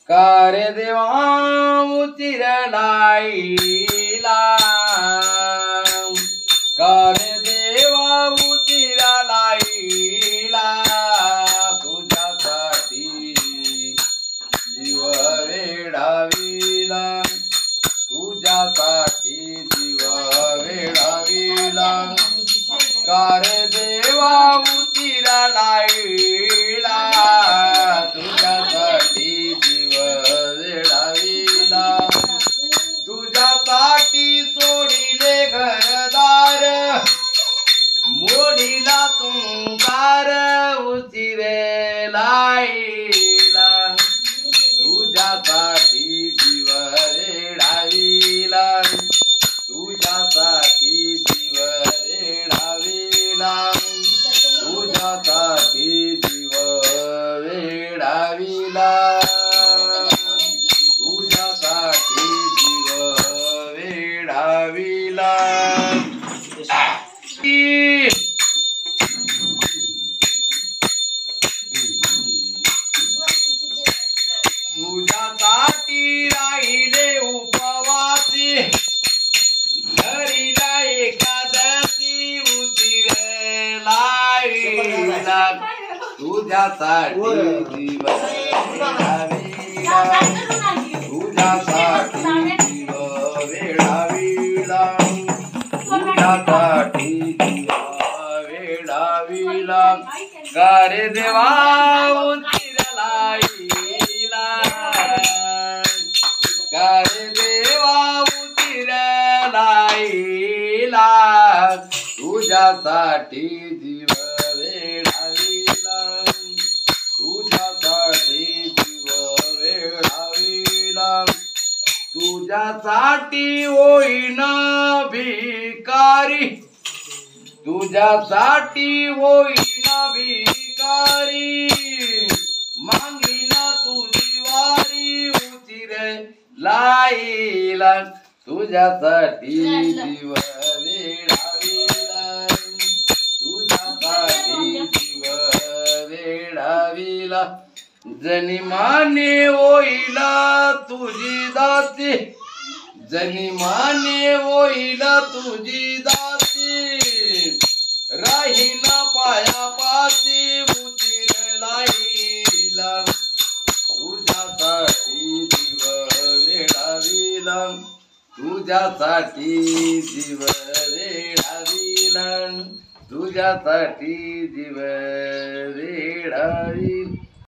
कार्य देवा उतिरलाईला कार्य देवा उतिरलाईला तुझ्यासाठी जीव वेडाविला तुझ्यासाठी जीव वेडाविला कार्य देवा उतिरलाईला तुझ्यासाठी जीव वेडाविला तुझ्यासाठी सोडिले घरदार मोडीला तुंकार उतिरलाईला तुझ्यासाठी जीव वेडाविला तुझ्यासाठी जीव वेडाविला तुझ्यासाठी जीव वेडाविला तुझ्यासाठी जीव वेडाविला तुझ्यासाठी राहिले उपवासी धरिला एकादशी उतिरलाईला तुझ्यासाठी जीव वेडाविला तुझ्यासाठी जीव वेडाविला तुझ्यासाठी जीव वेडाविला कार्य देवा उतिरलाईला कार्य देवा उतिरलाईला तुझ्यासाठी जीव वेडाविला तुझ्यासाठी जीव वेडाविला तुझ्यासाठी होईन भिकारी तुझ्यासाठी होईन भिकारी मागीन तुझी वारी उतिरलाईला तुझ्यासाठी जीव वेडाविला तुझ्यासाठी जीव वेडाविला जनी माने होईला तुझी दासी जनी माने होईला तुझी दासी राहीना पायापासी उतिरलाईला तुझ्यासाठी जीव वेडाविला तुझ्यासाठी जीव वेडाविला तुझ्यासाठी जीव वेडाविला